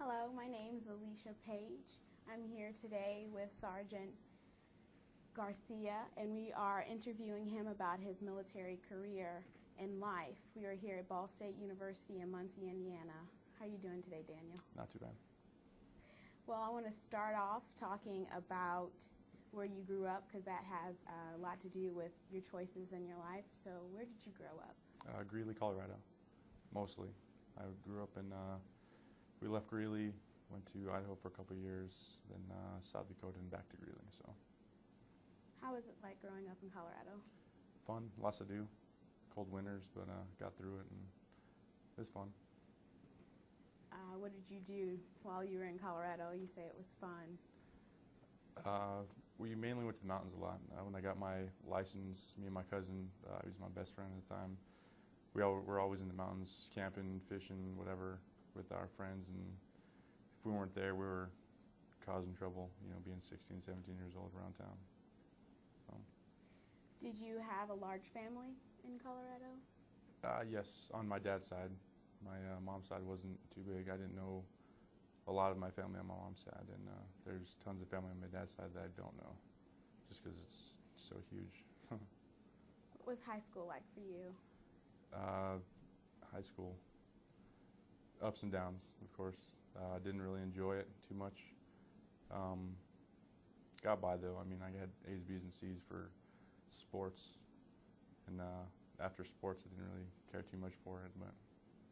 Hello, my name is Alicia Page. I'm here today with Sergeant Garcia, and we are interviewing him about his military career and life. We are here at Ball State University in Muncie, Indiana. How are you doing today, Daniel? Not too bad. Well, I want to start off talking about where you grew up, because that has a lot to do with your choices in your life. So where did you grow up? Greeley, Colorado, mostly. I grew up in, we left Greeley, went to Idaho for a couple of years, then South Dakota and back to Greeley. So, how was it like growing up in Colorado? fun, lots to do, cold winters, but got through it and it was fun. What did you do while you were in Colorado? You say it was fun. We mainly went to the mountains a lot. When I got my license, me and my cousin, he was my best friend at the time, we're always in the mountains, camping, fishing, whatever, with our friends, and if we weren't there, we were causing trouble, being 16, 17 years old around town. So. Did you have a large family in Colorado? Yes, on my dad's side. My mom's side wasn't too big. I didn't know a lot of my family on my mom's side, and there's tons of family on my dad's side that I don't know, just because it's so huge. What was high school like for you? High school, ups and downs, of course. Didn't really enjoy it too much. Got by though. I mean, I had A's, B's, and C's for sports, and after sports, I didn't really care too much for it, but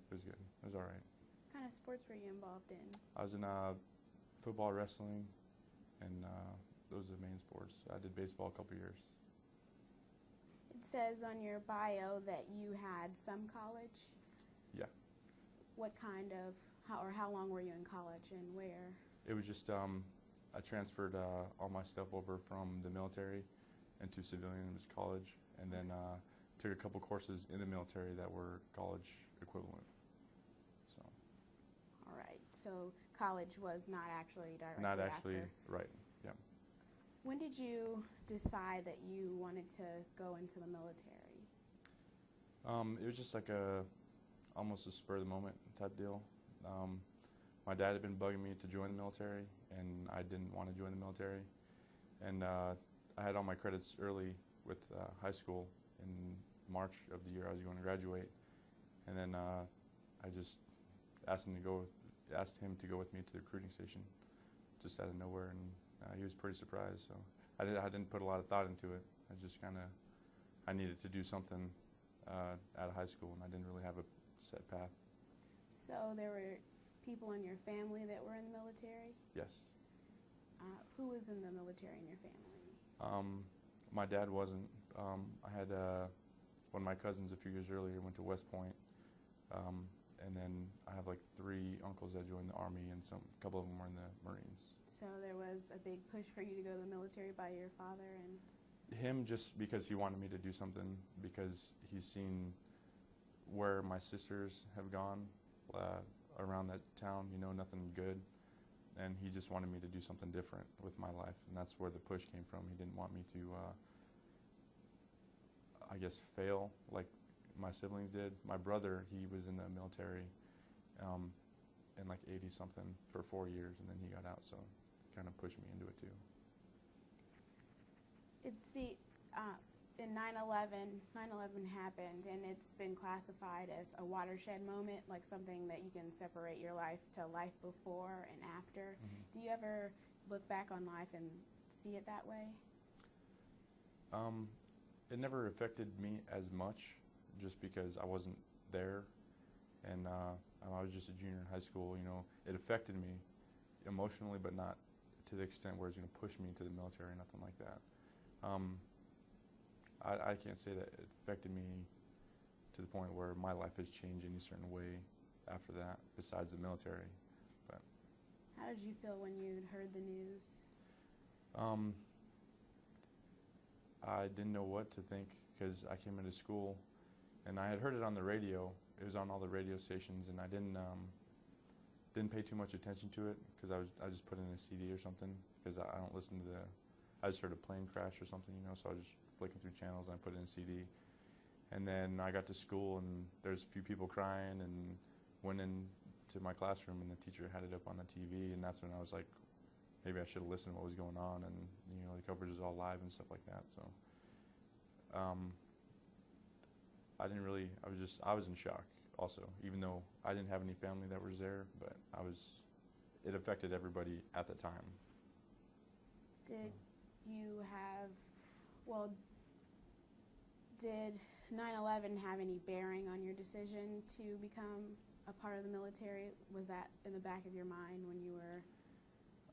it was good. It was all right. What kind of sports were you involved in? I was in football, wrestling, and those are the main sports. I did baseball a couple years. It says on your bio that you had some college. Yeah. What kind of, how long were you in college and where? It was just, I transferred all my stuff over from the military into civilian. It was college, and then took a couple courses in the military that were college equivalent. So. All right. So college was not actually directly Not actually, after. right, yeah. When did you decide that you wanted to go into the military? It was just like almost a spur of the moment type deal. My dad had been bugging me to join the military, and I didn't want to join the military. And I had all my credits early with high school in March of the year I was going to graduate. And then I just asked him to go with me to the recruiting station, just out of nowhere, and he was pretty surprised. So I didn't put a lot of thought into it. I needed to do something out of high school, and I didn't really have a set path. So there were people in your family that were in the military? Yes. Who was in the military in your family? My dad wasn't. I had one of my cousins a few years earlier went to West Point, and then I have like 3 uncles that joined the Army, and a couple of them were in the Marines. So there was a big push for you to go to the military by your father? And him, just because he wanted me to do something, because he's seen where my sisters have gone around that town, nothing good, and he just wanted me to do something different with my life, and that's where the push came from. He didn't want me to, I guess, fail like my siblings did. My brother, he was in the military in like 80-something for 4 years, and then he got out, so it kind of pushed me into it too. In 9/11 happened, and it's been classified as a watershed moment, like something that you can separate your life to life before and after. Mm-hmm. Do you ever look back on life and see it that way? It never affected me as much, just because I wasn't there, and I was just a junior in high school. It affected me emotionally, but not to the extent where it's going to push me into the military or nothing like that. I can't say that it affected me to the point where my life has changed any certain way after that, besides the military. But how did you feel when you heard the news? I didn't know what to think, because I came into school and I had heard it on the radio. It was on all the radio stations, and I didn't pay too much attention to it, because I just put in a CD or something, because I don't listen to I just heard a plane crash or something, so I was just flicking through channels and I put in a CD. And then I got to school, and there's a few people crying, and went in to my classroom, and the teacher had it up on the TV, and that's when I was like, maybe I should have listened to what was going on, and the coverage is all live and stuff like that. So I didn't really. I was in shock also, even though I didn't have any family that was there, but it affected everybody at the time. Did you have, did 9/11 have any bearing on your decision to become a part of the military? Was that in the back of your mind when you were?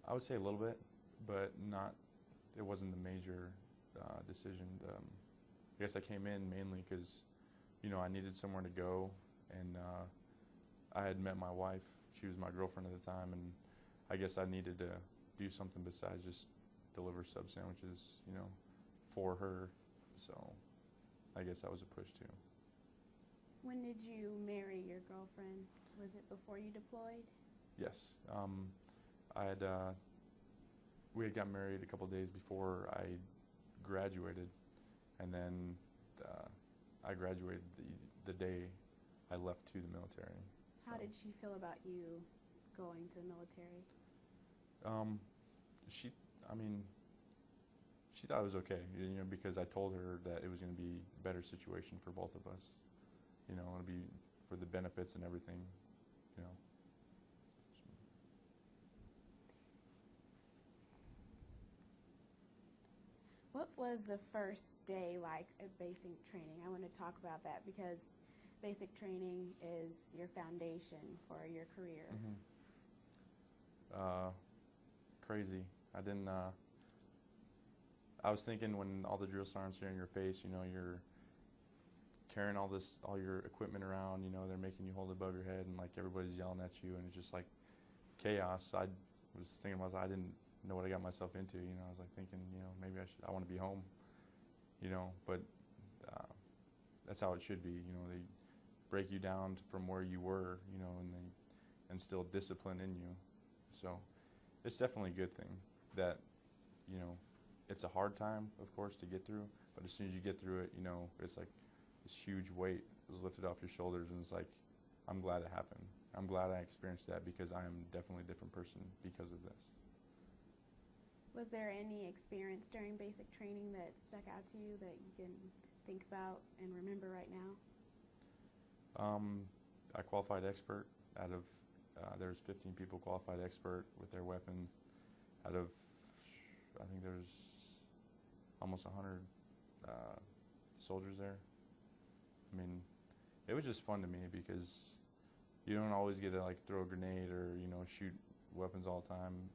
I would say a little bit, but not. It wasn't the major decision. I guess I came in mainly because, I needed somewhere to go, and I had met my wife. She was my girlfriend at the time, and I guess I needed to do something besides just deliver sub sandwiches, for her. So I guess that was a push too. When did you marry your girlfriend? Was it before you deployed? Yes. We had got married a couple of days before I graduated, and then I graduated the day I left to the military. How did she feel about you going to the military? She thought it was okay, because I told her that it was going to be a better situation for both of us. It'll be for the benefits and everything, What was the first day like at basic training? I want to talk about that because basic training is your foundation for your career. Mm-hmm. Crazy. I was thinking when all the drill sergeants are in your face, you're carrying all your equipment around, they're making you hold it above your head, and like everybody's yelling at you, and it's just like chaos. I was thinking I didn't know what I got myself into, I was like thinking, maybe I want to be home, but that's how it should be, they break you down from where you were, and they instill discipline in you. So it's definitely a good thing that, it's a hard time, of course, to get through, but as soon as you get through it, it's like this huge weight is lifted off your shoulders, and it's like, I'm glad it happened. I'm glad I experienced that because I am definitely a different person because of this. Was there any experience during basic training that stuck out to you that you can think about and remember right now? I qualified expert out of, there's 15 people qualified expert with their weapon out of, I think there's almost 100 soldiers there. It was just fun to me because you don't always get to like throw a grenade or, shoot weapons all the time.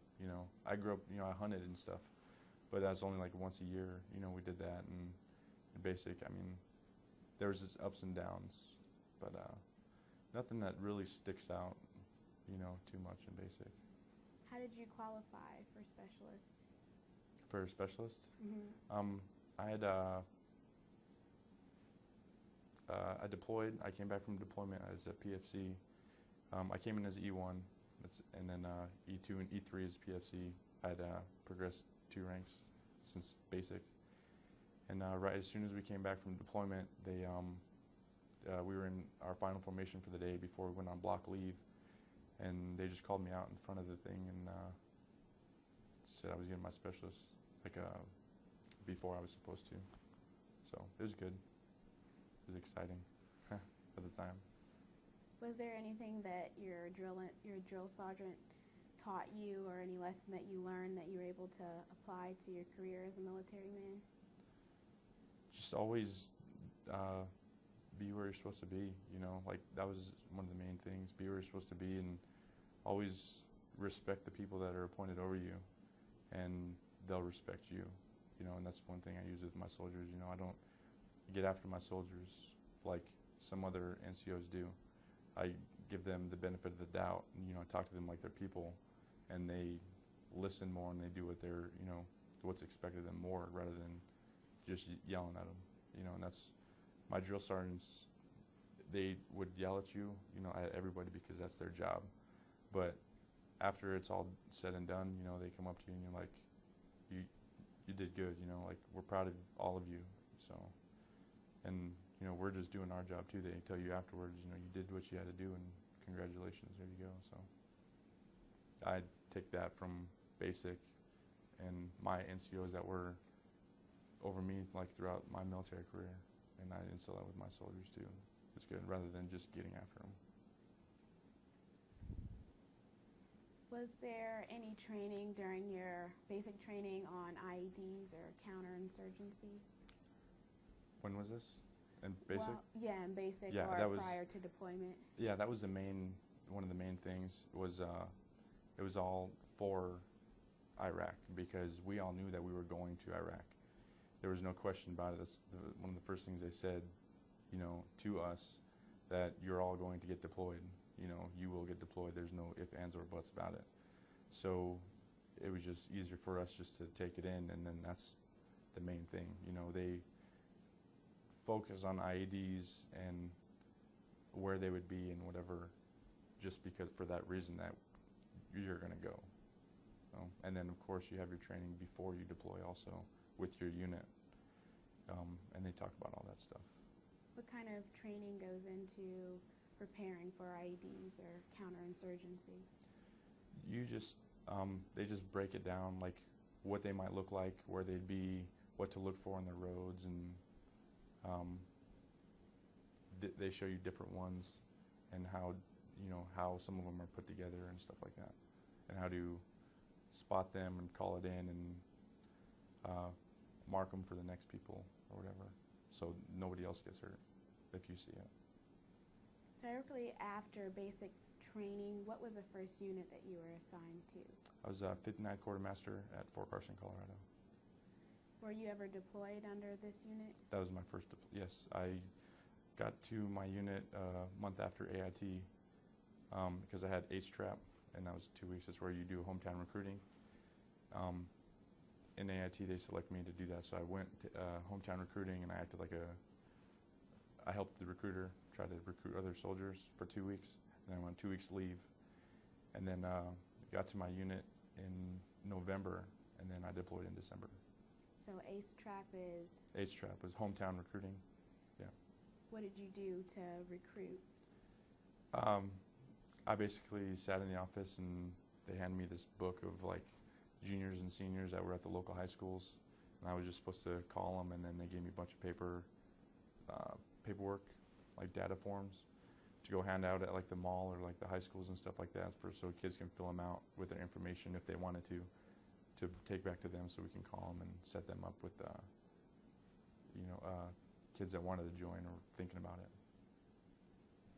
I grew up, I hunted and stuff, but that's only like once a year, we did that. And in basic, there was just ups and downs, but nothing that really sticks out, too much in basic. How did you qualify for specialist? For a specialist? Mm-hmm. I deployed. I came back from deployment as a PFC. I came in as E1, and then E2 and E3 as PFC. I had progressed 2 ranks since basic. And right as soon as we came back from deployment, we were in our final formation for the day before we went on block leave, and they just called me out in front of the thing and said I was getting my specialist before I was supposed to. So it was good. It was exciting at the time. Was there anything that your drill sergeant taught you, or any lesson that you learned that you were able to apply to your career as a military man? Just always be where you're supposed to be. That was one of the main things. Be where you're supposed to be, and always respect the people that are appointed over you, and they'll respect you. And that's one thing I use with my soldiers. I don't get after my soldiers like some other NCOs do. I give them the benefit of the doubt, and I talk to them like they're people, and they listen more, and they do what's expected of them more, rather than just yelling at them. And that's my drill sergeants. They would yell at you, at everybody, because that's their job. But after it's all said and done, they come up to you and you're like, you did good, we're proud of all of you. So, and we're just doing our job too. They tell you afterwards, you did what you had to do, and congratulations, there you go. So I take that from basic and my NCOs that were over me like throughout my military career, and I instill that with my soldiers too. It's good rather than just getting after them. Was there any training during your basic training on Ieds or counterinsurgency? When was this? In basic? Well, yeah, in basic Yeah, or that was, prior to deployment. Yeah, that was one of the main things was it was all for Iraq, because we all knew that we were going to Iraq. There was no question about it. That's one of the first things they said, you know, to us, that you're all going to get deployed. You know, you will get deployed. There's no ifs, ands, or buts about it. So it was just easier for us just to take it in, and then that's the main thing. You know, they focus on IEDs and where they would be and whatever, just because for that reason that you're going to go. And then, of course, you have your training before you deploy also with your unit, and they talk about all that stuff. What kind of training goes into preparing for IEDs or counterinsurgency? You just, they just break it down, like what they might look like, where they'd be, what to look for on the roads, and they show you different ones and how, you know, how some of them are put together and stuff like that, and how to spot them and call it in and mark them for the next people or whatever, so nobody else gets hurt if you see it. Directly after basic training, what was the first unit that you were assigned to? I was 59th Quartermaster at Fort Carson, Colorado. Were you ever deployed under this unit? That was my first yes. I got to my unit a month after AIT because I had H trap, and that was 2 weeks. That's where you do hometown recruiting. In AIT, they select me to do that, so I went to hometown recruiting, and I acted like I helped the recruiter try to recruit other soldiers for 2 weeks. And then I went 2 weeks leave, and then got to my unit in November, and then I deployed in December. So ACE trap is? H trap was hometown recruiting. Yeah. What did you do to recruit? I basically sat in the office, and they handed me this book of like juniors and seniors that were at the local high schools, and I was just supposed to call them, and then they gave me a bunch of paperwork, like data forms, to go hand out at like the mall or like the high schools and stuff like that, so kids can fill them out with their information if they wanted to take back to them, so we can call them and set them up with kids that wanted to join or thinking about it.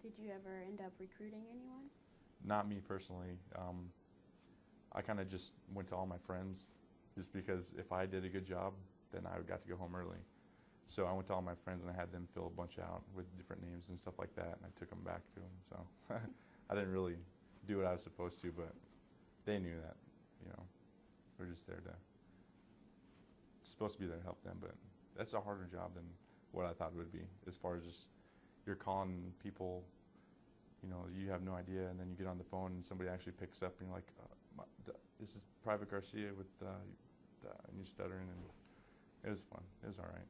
Did you ever end up recruiting anyone? Not me personally. I kind of just went to all my friends, just because if I did a good job, then I got to go home early. So I went to all my friends, and I had them fill a bunch out with different names and stuff like that, and I took them back to them. So I didn't really do what I was supposed to, but they knew that, you know. We're just there supposed to be there to help them, but that's a harder job than what I thought it would be, as far as just you're calling people, you know, you have no idea, and then you get on the phone and somebody actually picks up, and you're like, this is Private Garcia with, and you're stuttering, and it was fun. It was all right.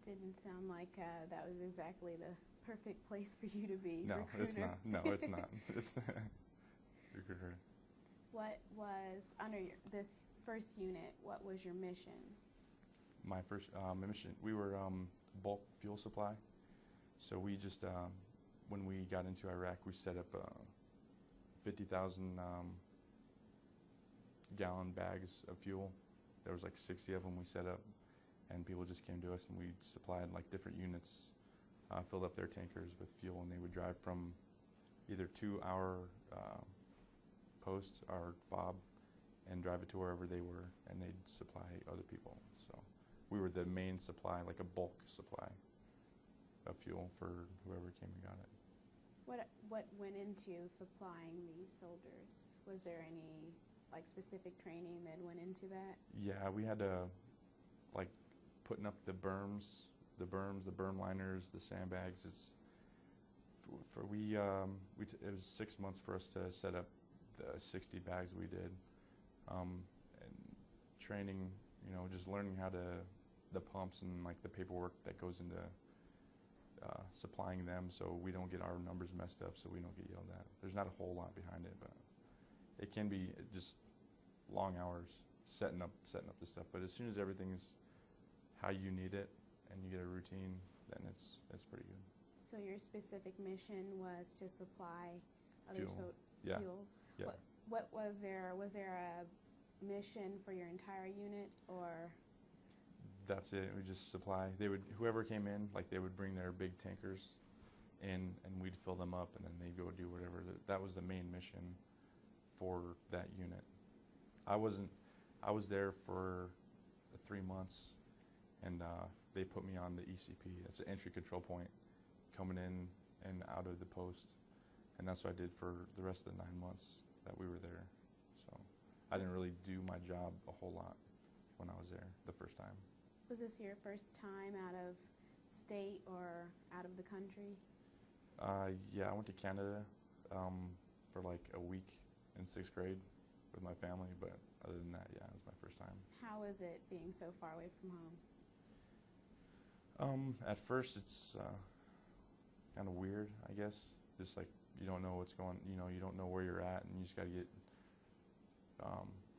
Didn't sound like that was exactly the perfect place for you to be. No, recruiter. it's not. No, it's not. It's recruiter. What was, under this first unit, what was your mission? My first mission, we were bulk fuel supply. So we just, when we got into Iraq, we set up 50,000 gallon bags of fuel. There was like 60 of them we set up, and people just came to us, and we supplied like different units, filled up their tankers with fuel, and they would drive from either to our post, our fob, and drive it to wherever they were, and they'd supply other people. So we were the main supply, like a bulk supply of fuel for whoever came and got it. What went into supplying these soldiers? Was there any like specific training that went into that? Yeah, we had to like putting up the berms, the berm liners, the sandbags. It's it was 6 months for us to set up the 60 bags we did, and training, you know, just learning how to the pumps and like the paperwork that goes into supplying them so we don't get our numbers messed up, so we don't get yelled at. There's not a whole lot behind it, but it can be just long hours setting up the stuff. But as soon as everything's how you need it and you get a routine, then it's pretty good. So your specific mission was to supply other Fuel. Yeah. fuel. Yeah. What was there? Was there a mission for your entire unit, or? That's it. We just supply. Whoever came in, like they would bring their big tankers in, and we'd fill them up, and then they'd go do whatever. That was the main mission for that unit. I was there for 3 months, and they put me on the ECP. It's an entry control point, coming in and out of the post, and that's what I did for the rest of the 9 months that we were there. So I didn't really do my job a whole lot when I was there the first time. Was this your first time out of state or out of the country? Yeah, I went to Canada for like a week in 6th grade with my family, but other than that, yeah, it was my first time. How is it being so far away from home? At first, it's kind of weird, I guess. Just like you don't know what's going, you don't know where you're at, and you just got to get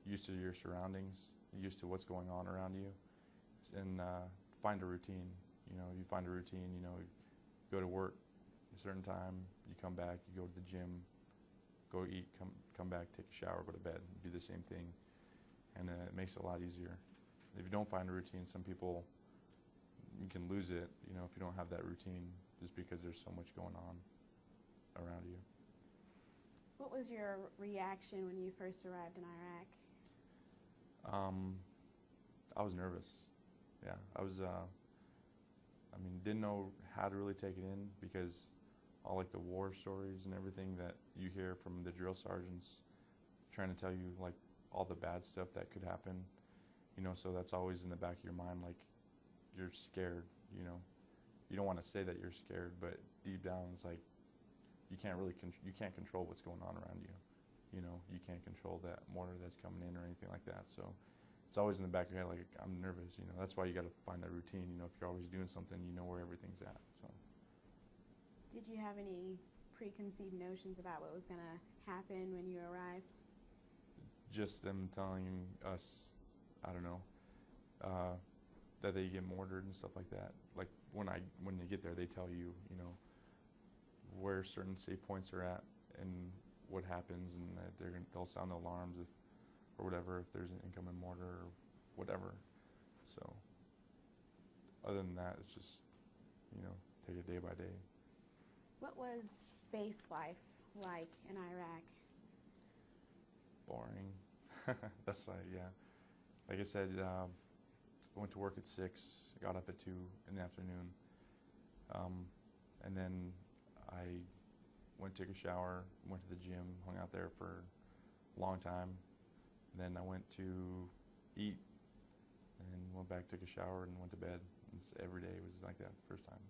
used to your surroundings, used to what's going on around you, and find a routine. You find a routine. You go to work a certain time, you come back, you go to the gym, go eat, come back, take a shower, go to bed, do the same thing, and it makes it a lot easier. If you don't find a routine, some people, you can lose it, if you don't have that routine, just because there's so much going on around you. What was your reaction when you first arrived in Iraq? I was nervous. Yeah, I was, didn't know how to really take it in, because all like the war stories and everything that you hear from the drill sergeants trying to tell you like all the bad stuff that could happen, so that's always in the back of your mind, like you're scared, you don't want to say that you're scared, but deep down it's like you can't really you can't control what's going on around you, you can't control that mortar that's coming in or anything like that, so it's always in the back of your head, like I'm nervous, that's why you got to find that routine, if you're always doing something, you know where everything's at. So did you have any preconceived notions about what was going to happen when you arrived? Just them telling us, I don't know, that they get mortared and stuff like that. Like when they get there, they tell you, where certain safe points are at and what happens, and that they'll sound the alarms or whatever if there's an incoming mortar or whatever. So other than that, it's just, take it day by day. What was base life like in Iraq? Boring. That's why, yeah. Like I said, I went to work at 6, got off at 2 in the afternoon, and then I went to take a shower, went to the gym, hung out there for a long time. Then I went to eat, and went back, took a shower, and went to bed. Every day was like that the first time.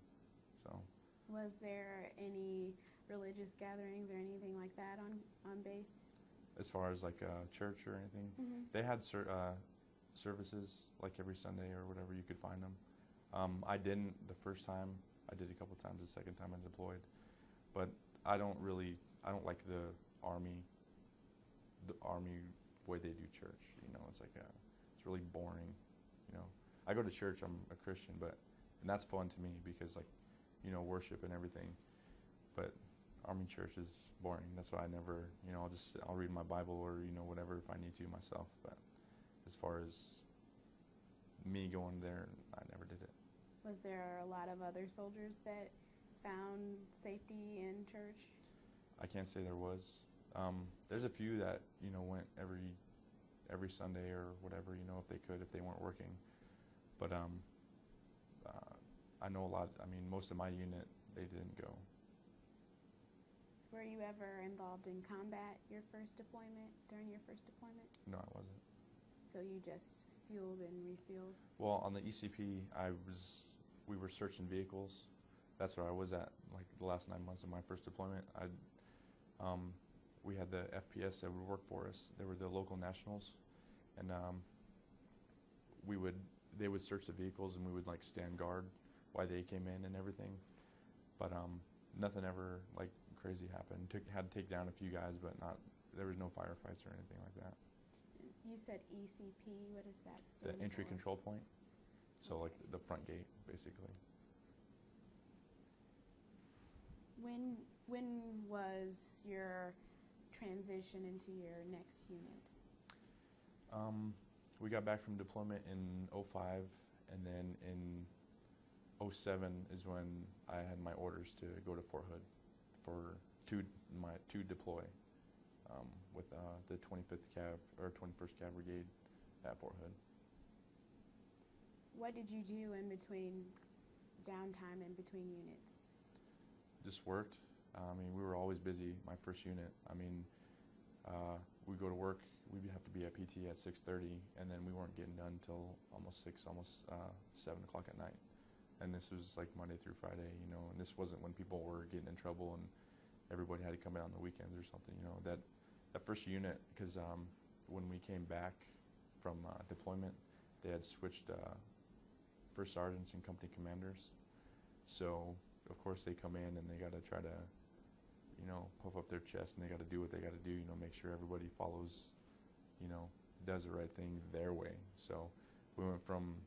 So. Was there any religious gatherings or anything like that on base? As far as like church or anything, they had services like every Sunday or whatever, you could find them. I didn't the first time. I did a couple times the second time I deployed, but I don't like the army way they do church. It's like it's really boring. I go to church. I'm a Christian, and that's fun to me because like worship and everything. But army church is boring. That's why I never, I'll read my Bible or whatever if I need to myself. But as far as me going there, I never did it. Was there a lot of other soldiers that found safety in church? I can't say there was. There's a few that went every Sunday or whatever, if they could, if they weren't working. But I know a lot. Most of my unit, they didn't go. Were you ever involved in combat during your first deployment? No, I wasn't. So you just fueled and refueled? Well, on the ECP, we were searching vehicles. That's where I was at, like the last 9 months of my first deployment. We had the FPS that would work for us. They were the local nationals, and they would search the vehicles, and we would like stand guard while they came in and everything. but nothing ever like crazy happened. Had to take down a few guys, but there was no firefights or anything like that. You said ECP. What does that The stand entry for? control point, so Okay. like the front gate, basically. When was your transition into your next unit? We got back from deployment in '05, and then in '07 is when I had my orders to go to Fort Hood to deploy with the 25th Cav or 21st Cav Brigade at Fort Hood. What did you do in between downtime and between units? Just worked. I mean, we were always busy. My first unit. I mean, we go to work. We'd have to be at PT at 6:30, and then we weren't getting done until almost 7 o'clock at night. And this was like Monday through Friday, you know. And this wasn't when people were getting in trouble and everybody had to come in on the weekends or something, you know. That first unit, because when we came back from deployment, they had switched first sergeants and company commanders. So of course they come in and they got to try to, you know, puff up their chest, and they got to do what they got to do, you know, make sure everybody follows, you know, does the right thing their way. So we went from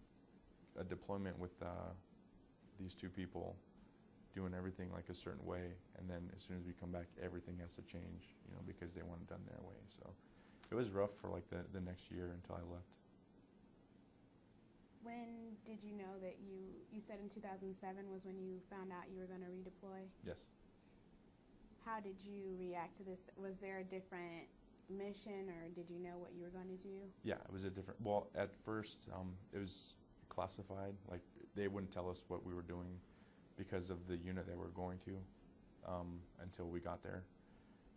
a deployment with these two people doing everything like a certain way, and then as soon as we come back, everything has to change, you know, because they want it done their way. So it was rough for like the next year until I left. When did you know that you said in 2007 was when you found out you were going to redeploy? Yes. How did you react to this? Was there a different mission, or did you know what you were going to do? Yeah, it was a different, well, at first it was classified, like they wouldn't tell us what we were doing because of the unit that we're going to until we got there.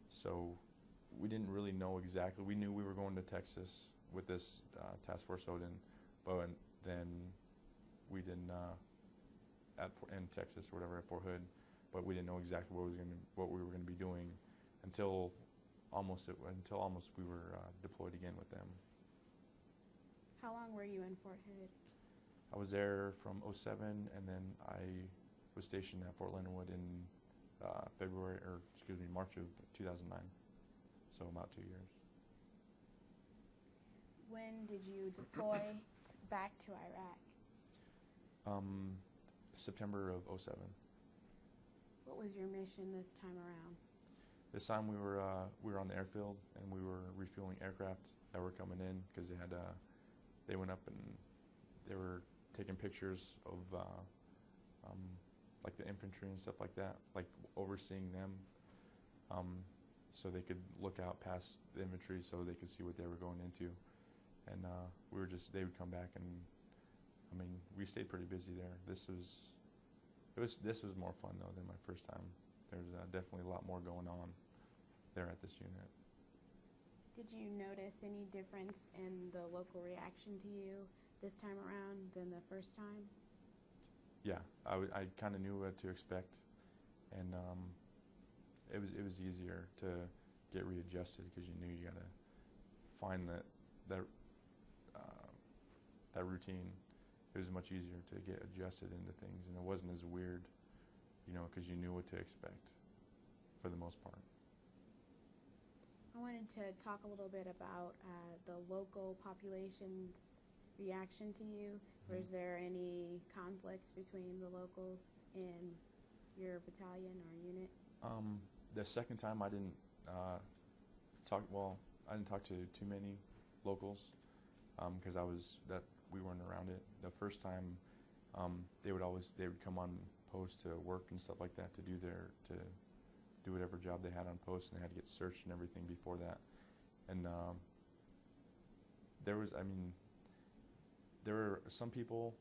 So we didn't really know exactly. We knew we were going to Texas with this Task Force Odin, but then we didn't in Texas or whatever at Fort Hood, but we didn't know exactly what we were going to be doing until almost we were deployed again with them. How long were you in Fort Hood? I was there from '07, and then I was stationed at Fort Leonard Wood in March of 2009, so about 2 years. When did you deploy back to Iraq? September of '07. What was your mission this time around? This time we were on the airfield, and we were refueling aircraft that were coming in, because they went up and they were taking pictures of like the infantry and stuff like that, like overseeing them, so they could look out past the infantry so they could see what they were going into. And they would come back, and I mean, we stayed pretty busy there. This was more fun though than my first time. There's definitely a lot more going on there at this unit. Did you notice any difference in the local reaction to you this time around than the first time? Yeah, I kind of knew what to expect, and it was easier to get readjusted, because you knew you got to find that routine. It was much easier to get adjusted into things, and it wasn't as weird, you know, because you knew what to expect for the most part. I wanted to talk a little bit about the local population's reaction to you. Mm-hmm. Was there any conflict between the locals in your battalion or unit? The second time I didn't talk to too many locals, because we weren't around it. The first time, they would come on post to work and stuff like that to do whatever job they had on post, and they had to get searched and everything before that. And there were some people,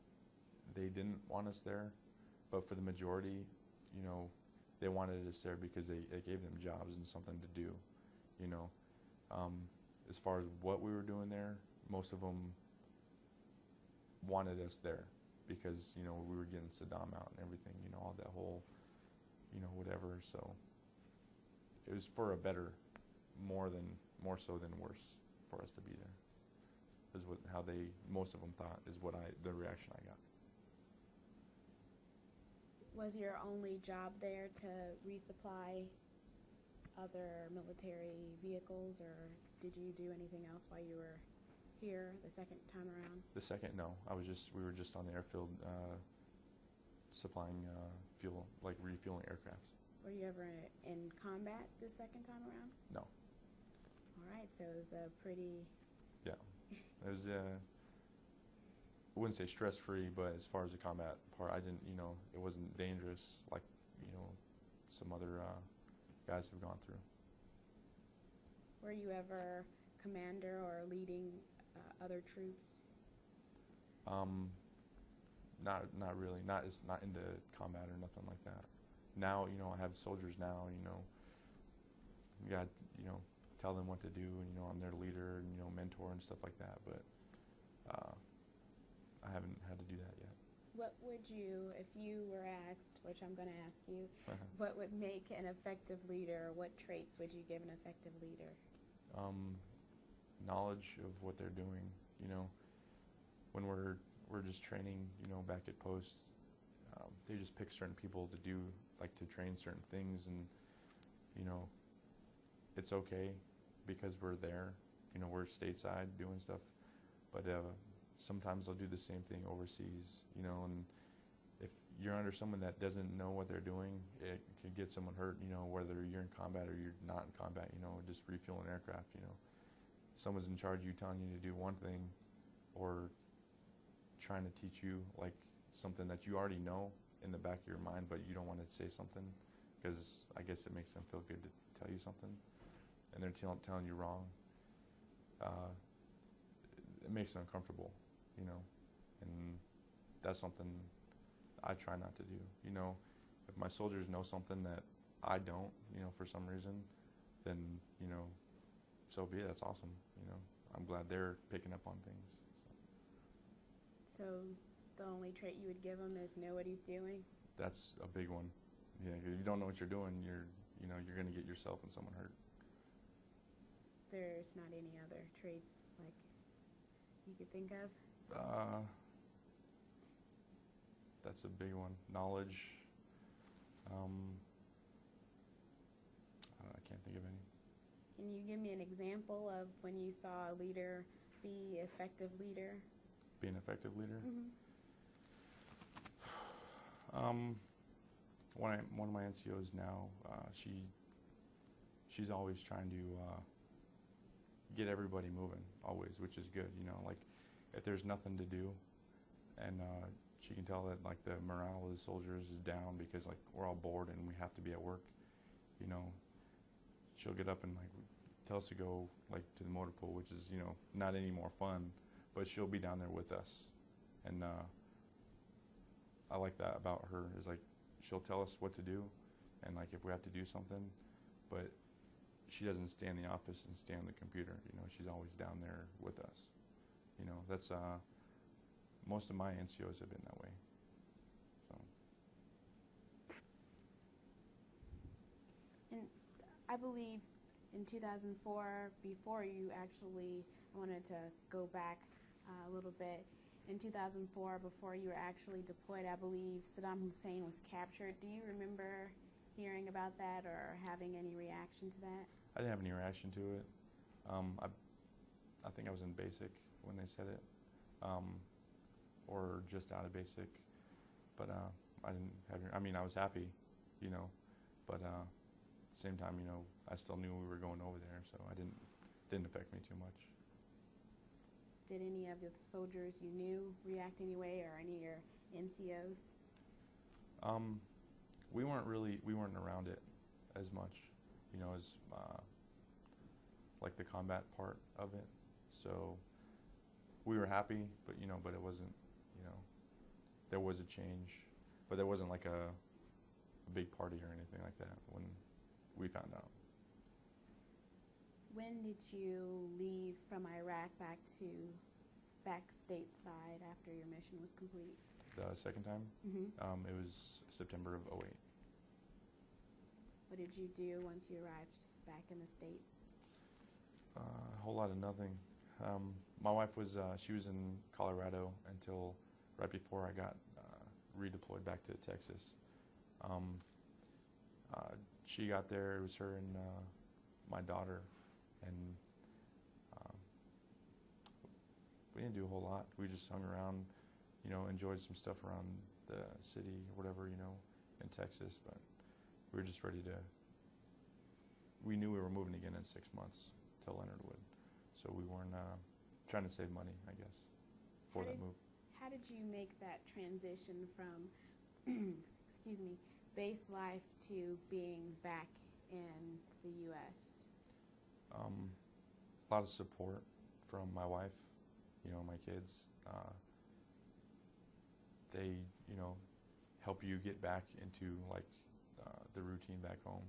they didn't want us there, but for the majority, you know, they wanted us there because it gave them jobs and something to do, you know. As far as what we were doing there, most of them wanted us there because, you know, we were getting Saddam out and everything, you know, all that whole, you know, whatever. So it was for a better, more so than worse for us to be there. Is most of them thought, is the reaction I got. Was your only job there to resupply other military vehicles, or did you do anything else while you were here the second time around? The second, no. We were just on the airfield supplying fuel, like refueling aircraft. Were you ever in combat the second time around? No. All right, so it was a pretty... Yeah. It was, I wouldn't say stress-free, but as far as the combat part, I didn't, it wasn't dangerous like, some other guys have gone through. Were you ever commander or leading other troops? Not really. Not into combat or nothing like that. Now, I have soldiers now. You got tell them what to do, and I'm their leader and mentor and stuff like that. But I haven't had to do that yet. What would you, if you were asked, which I'm going to ask you, what would make an effective leader? What traits would you give an effective leader? Knowledge of what they're doing. When we're just training, back at post, they just pick certain people to do, like to train certain things, and it's okay because we're there. We're stateside doing stuff, but sometimes they'll do the same thing overseas. And if you're under someone that doesn't know what they're doing, it could get someone hurt. Whether you're in combat or you're not in combat. Just refueling aircraft. Someone's in charge of you, telling you to do one thing, or trying to teach you like something that you already know in the back of your mind, but you don't want to say something because I guess it makes them feel good to tell you something, and they're telling you wrong. It makes them uncomfortable, and that's something I try not to do. If my soldiers know something that I don't, for some reason, then, so be it. That's awesome. I'm glad they're picking up on things. So the only trait you would give him is know what he's doing? That's a big one. Yeah, if you don't know what you're doing, you're going to get yourself and someone hurt. There's not any other traits like you could think of? That's a big one. Knowledge. I can't think of any. Can you give me an example of when you saw a leader be an effective leader? Be an effective leader? Mm-hmm. One of my NCOs now, she's always trying to get everybody moving, always, which is good. Like if there's nothing to do, and she can tell that like the morale of the soldiers is down because like we're all bored and we have to be at work, she'll get up and like tell us to go like to the motor pool, which is not any more fun, but she'll be down there with us, and I like that about her. Is like she'll tell us what to do, and like if we have to do something, but she doesn't stay in the office and stay on the computer. She's always down there with us. That's most of my NCOs have been that way. So. And I believe in 2004, before you actually, I wanted to go back a little bit. In 2004, before you were actually deployed, I believe Saddam Hussein was captured. Do you remember hearing about that or having any reaction to that? I didn't have any reaction to it. I think I was in basic when they said it, or just out of basic. But I didn't have. I was happy, but at the same time, I still knew we were going over there, so it didn't affect me too much. Did any of the soldiers you knew react anyway, or any of your NCOs? We weren't around it as much, as like the combat part of it. So we were happy, but it wasn't, there was a change, but there wasn't like a big party or anything like that when we found out. When did you leave from Iraq back stateside after your mission was complete? The second time? Mm-hmm. It was September of 2008. What did you do once you arrived back in the States? A whole lot of nothing. My wife she was in Colorado until right before I got redeployed back to Texas, Um, she got there. It was her and my daughter, and we didn't do a whole lot. We just hung around, enjoyed some stuff around the city or whatever, in Texas. But we were just ready to. We knew we were moving again in 6 months to Leonard Wood, so we weren't trying to save money, I guess, for that move. How did you make that transition from, excuse me, base life to being back in the U.S.? A lot of support from my wife, my kids. They, help you get back into the routine back home.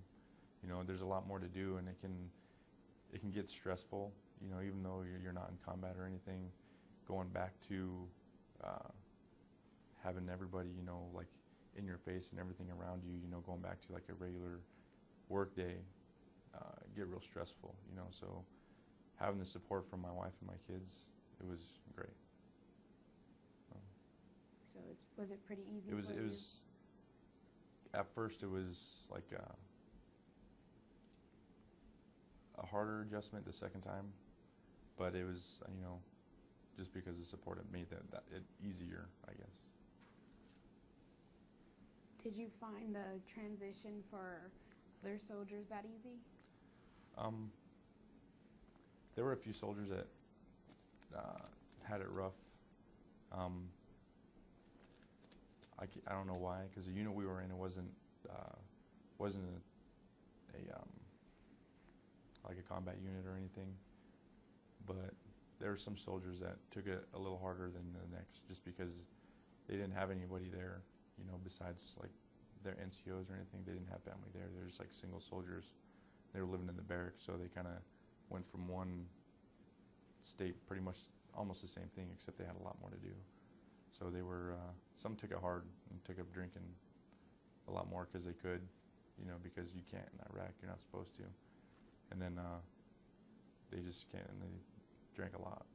There's a lot more to do, and it can get stressful. Even though you're not in combat or anything, going back to having everybody, in your face and everything around you, going back to a regular work day, get real stressful, so having the support from my wife and my kids, it was great. So was it pretty easy? It was at first it was a harder adjustment the second time, but it was, just because of support, it made that it easier, I guess. Did you find the transition for other soldiers that easy? There were a few soldiers that had it rough. I don't know why, because the unit we were in, it wasn't like a combat unit or anything, but there were some soldiers that took it a little harder than the next, just because they didn't have anybody there, besides their NCOs or anything. They didn't have family there. They're just single soldiers. They were living in the barracks, so they kind of went from one state, pretty much almost the same thing, except they had a lot more to do. So they were, some took it hard and took up drinking a lot more because they could, because you can't in Iraq, you're not supposed to. And then they just can't, and they drank a lot.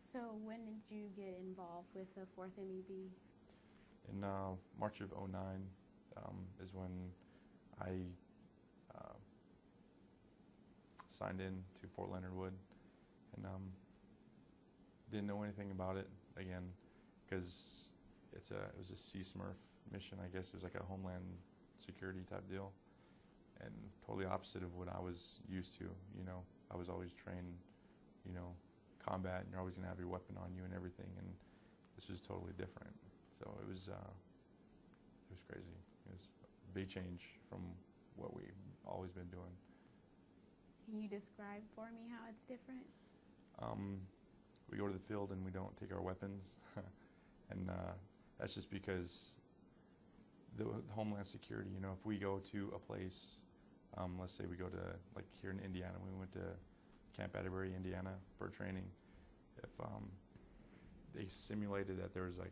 So when did you get involved with the 4th MEB? In March of '09 is when I signed in to Fort Leonard Wood, and didn't know anything about it again, because it was a CSMRF mission, I guess. It was like a Homeland Security type deal, and totally opposite of what I was used to. I was always trained, combat, and you're always going to have your weapon on you and everything, and this was totally different. So it was crazy. It was a big change from what we've always been doing. Can you describe for me how it's different? We go to the field and we don't take our weapons, and that's just because the Homeland Security. If we go to a place, let's say we go to here in Indiana, we went to Camp Atterbury, Indiana, for training. If they simulated that there was a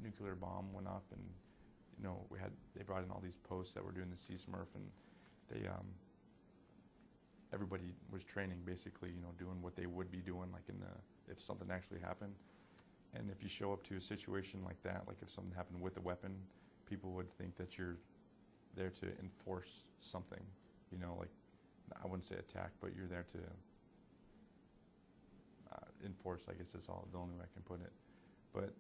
nuclear bomb went off, and they brought in all these posts that were doing the CSMRF, and they everybody was training basically, doing what they would be doing if something actually happened. And if you show up to a situation like that, if something happened with a weapon, people would think that you're there to enforce something, I wouldn't say attack, but you're there to enforce, I guess that's the only way I can put it. But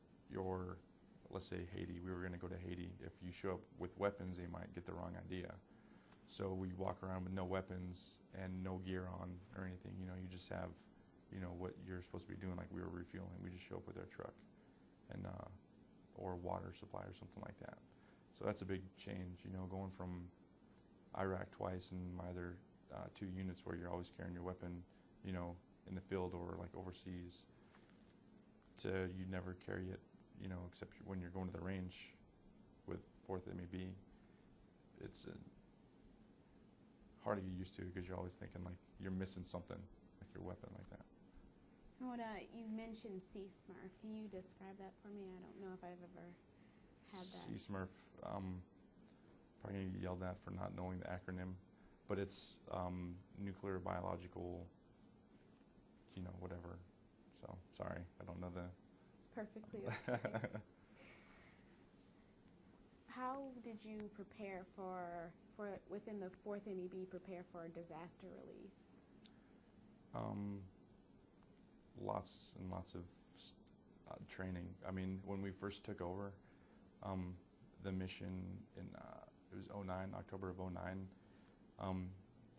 let's say Haiti, we were going to go to Haiti. If you show up with weapons, they might get the wrong idea. So we walk around with no weapons and no gear on or anything. You just have, what you're supposed to be doing, like we were refueling. We just show up with our truck and or water supply or something like that. So that's a big change, going from Iraq twice and my other 2 units where you're always carrying your weapon, in the field or overseas, to you never carry it, except when you're going to the range with 4th MEB. It's hard to get used to because you're always thinking you're missing something, like your weapon like that. You mentioned CSMRF. Can you describe that for me? I don't know if I've ever had that. CSMRF, probably going to get yelled at for not knowing the acronym, but it's nuclear, biological, whatever. So, sorry, I don't know the... It's perfectly okay. How did you prepare within the 4th MEB, prepare for disaster relief? Lots and lots of training. I mean, when we first took over, the mission in, it was October of 09,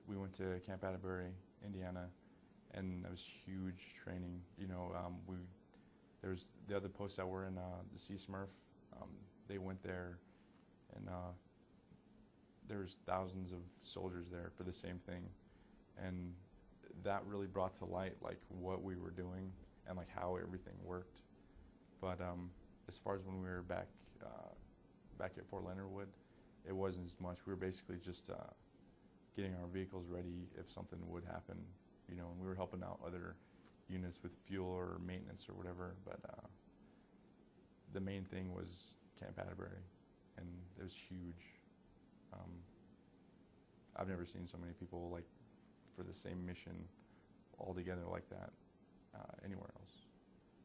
we went to Camp Atterbury, Indiana, and it was huge training. You know, there's the other posts that were in the Sea Smurf. They went there, and there's thousands of soldiers there for the same thing, and that really brought to light like what we were doing and like how everything worked. But as far as when we were back at Fort Leonard Wood, it wasn't as much. We were basically just getting our vehicles ready if something would happen, you know, and we were helping out other units with fuel or maintenance or whatever. But the main thing was Camp Atterbury, and it was huge. I've never seen so many people like for the same mission all together like that anywhere else.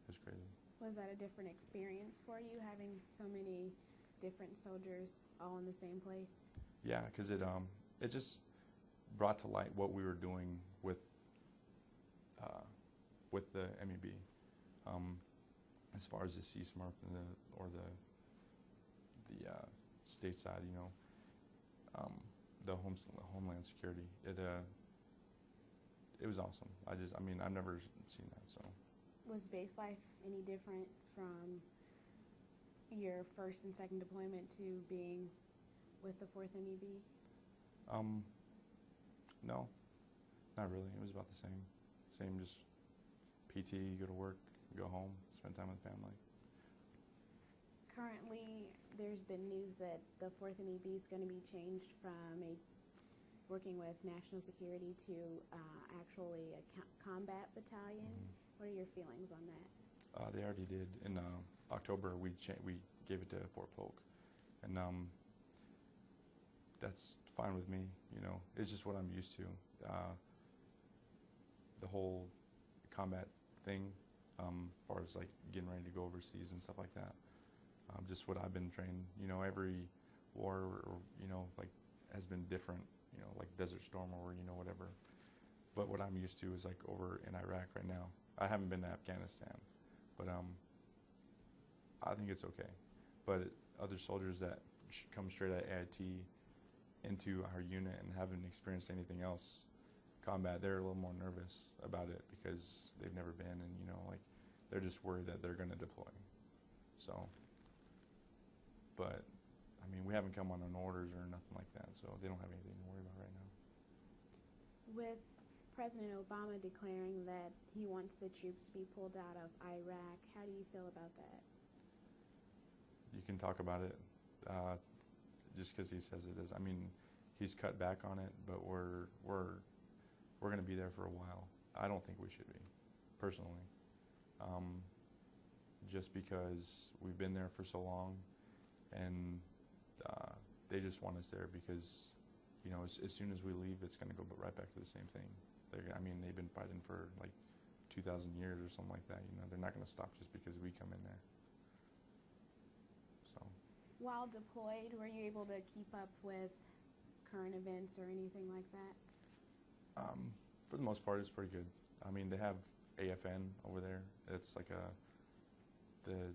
It was crazy. Was that a different experience for you, having so many different soldiers all in the same place? Yeah, because it just brought to light what we were doing with the MEB, as far as the Sea Smurf and the state side, you know, the Homeland Security. It was awesome. I mean, I've never seen that. So. Was base life any different from your first and second deployment to being with the 4th MEB? No, not really. It was about the same. Same, just PT, you go to work, go home, spend time with family. Currently, there's been news that the 4th MEB is going to be changed from working with national security to actually a combat battalion. Mm-hmm. What are your feelings on that? They already did. In October, we gave it to Fort Polk, and that's fine with me. You know, it's just what I'm used to. The whole combat thing, as far as like getting ready to go overseas and stuff like that. Just what I've been trained. You know, every war, or, you know, like has been different. You know, like Desert Storm or, you know, whatever. But what I'm used to is like over in Iraq right now. I haven't been to Afghanistan, but I think it's okay. But other soldiers that come straight out of AIT into our unit and haven't experienced anything else combat, they're a little more nervous about it because they've never been, and you know, like they're just worried that they're going to deploy. So, but I mean, we haven't come on orders or nothing like that, so they don't have anything to worry about right now. With President Obama declaring that he wants the troops to be pulled out of Iraq, how do you feel about that? You can talk about it just because he says it is. I mean, he's cut back on it, but we're going to be there for a while. I don't think we should be, personally, just because we've been there for so long, and they just want us there because, you know, as soon as we leave, it's going to go right back to the same thing. I mean, they've been fighting for like 2,000 years or something like that. You know, they're not going to stop just because we come in there. So. While deployed, were you able to keep up with current events or anything like that? For the most part, it's pretty good. I mean, they have AFN over there. It's like the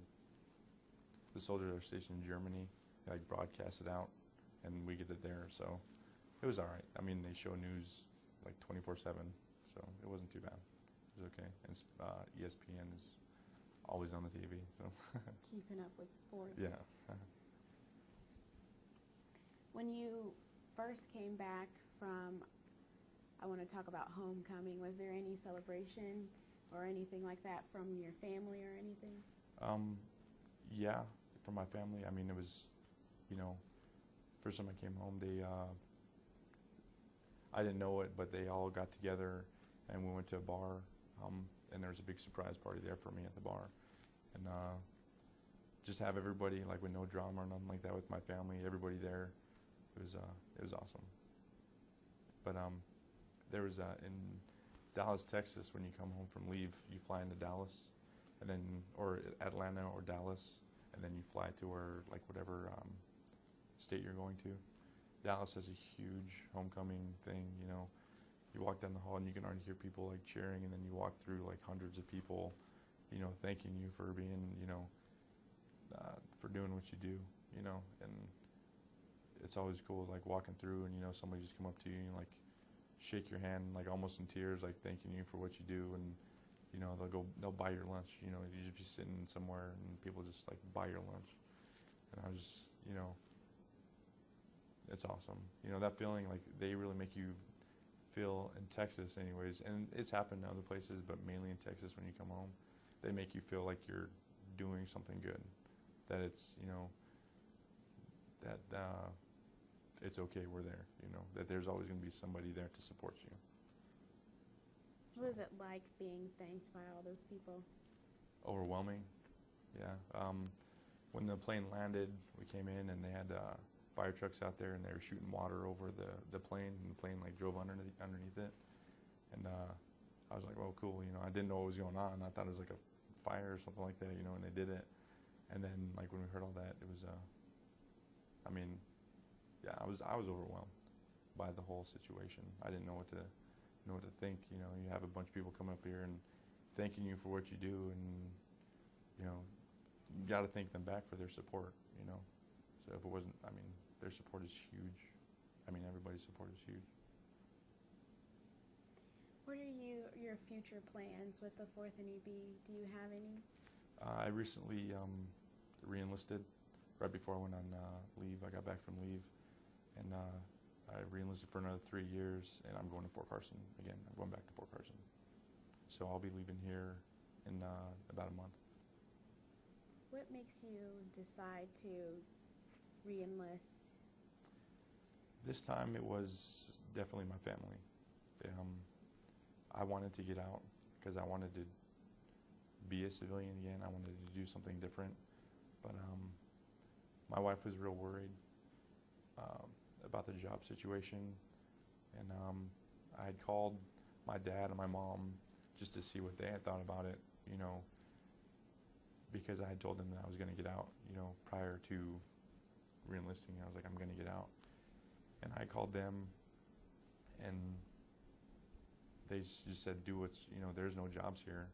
soldiers are stationed in Germany. They like broadcast it out, and we get it there. So it was all right. I mean, they show news like 24/7, so it wasn't too bad. It was okay. And ESPN is always on the TV, so. Keeping up with sports. Yeah. When you first came back from, I want to talk about homecoming, was there any celebration or anything like that from your family or anything? Yeah, from my family. I mean, it was, you know, first time I came home, I didn't know it, but they all got together and we went to a bar, and there was a big surprise party there for me at the bar. And just have everybody, like with no drama or nothing like that with my family, everybody there. It was awesome. But there was in Dallas, Texas, when you come home from leave, you fly into Dallas, and then or Atlanta or Dallas, and then you fly to where like whatever state you're going to. Dallas has a huge homecoming thing, you know. You walk down the hall and you can already hear people like cheering, and then you walk through like hundreds of people, you know, thanking you for being, you know, for doing what you do, you know. And it's always cool like walking through and, you know, somebody just come up to you and like shake your hand like almost in tears, like thanking you for what you do. And you know, they'll buy your lunch, you know. You just be sitting somewhere and people just like buy your lunch. And I was just, you know, it's awesome. You know, that feeling, like they really make you feel in Texas anyways, and it's happened in other places, but mainly in Texas when you come home, they make you feel like you're doing something good, that it's, you know, that it's okay, we're there, you know, that there's always going to be somebody there to support you. What is it like being thanked by all those people? Overwhelming, yeah. When the plane landed, we came in and they had fire trucks out there and they were shooting water over the plane, and the plane like drove underneath it. And I was like, well, cool, you know, I didn't know what was going on. I thought it was like a fire or something like that, you know, and they did it. And then like when we heard all that, it was, I mean, yeah, I was overwhelmed by the whole situation. I didn't know what to think. You know, you have a bunch of people coming up here and thanking you for what you do, and you know, you got to thank them back for their support, you know. So if it wasn't, I mean, their support is huge. I mean, everybody's support is huge. What are your future plans with the 4th NEB? Do you have any? I recently re-enlisted right before I went on leave. I got back from leave, and I re-enlisted for another 3 years, and I'm going to Fort Carson again. I'm going back to Fort Carson. So I'll be leaving here in about a month. What makes you decide to re-enlist? This time it was definitely my family. I wanted to get out because I wanted to be a civilian again. I wanted to do something different. But my wife was real worried about the job situation. And I had called my dad and my mom just to see what they had thought about it, you know, because I had told them that I was going to get out, you know, prior to re-enlisting. I was like, I'm going to get out. And I called them, and they just said, do what's, you know, there's no jobs here,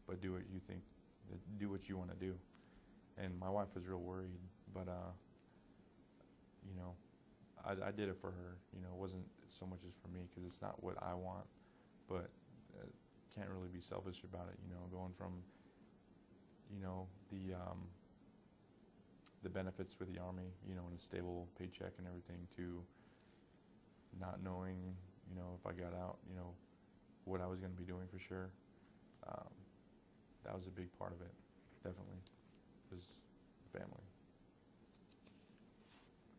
but do what you think, do what you want to do. And my wife was real worried, but, you know, I did it for her. You know, it wasn't so much as for me, because it's not what I want, but can't really be selfish about it, you know, going from, you know, the benefits with the Army, you know, and a stable paycheck and everything, to not knowing, you know, if I got out, you know, what I was going to be doing for sure. That was a big part of it, definitely, was family.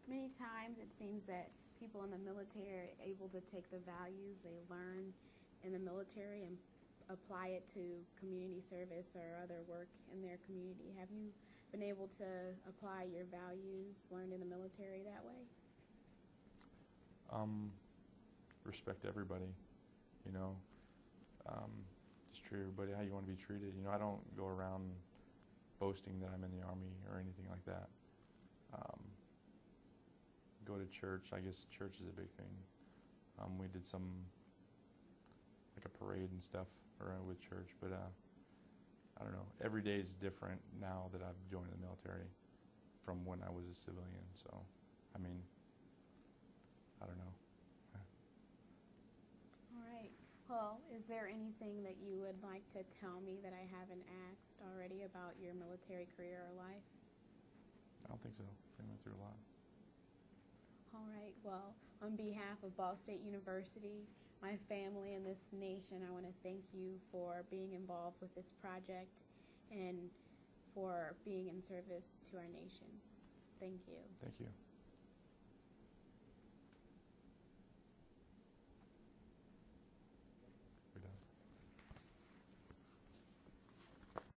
Many times it seems that people in the military are able to take the values they learn in the military and apply it to community service or other work in their community. Have you been able to apply your values learned in the military that way? Respect everybody, you know. Just treat everybody how you want to be treated. You know, I don't go around boasting that I'm in the Army or anything like that. Go to church. I guess church is a big thing. We did some, like a parade and stuff around with church, but I don't know. Every day is different now that I've joined the military from when I was a civilian. So, I mean, I don't know. All right. Well, is there anything that you would like to tell me that I haven't asked already about your military career or life? I don't think so. They went through a lot. All right. Well, on behalf of Ball State University, my family, and this nation, I want to thank you for being involved with this project and for being in service to our nation. Thank you. Thank you.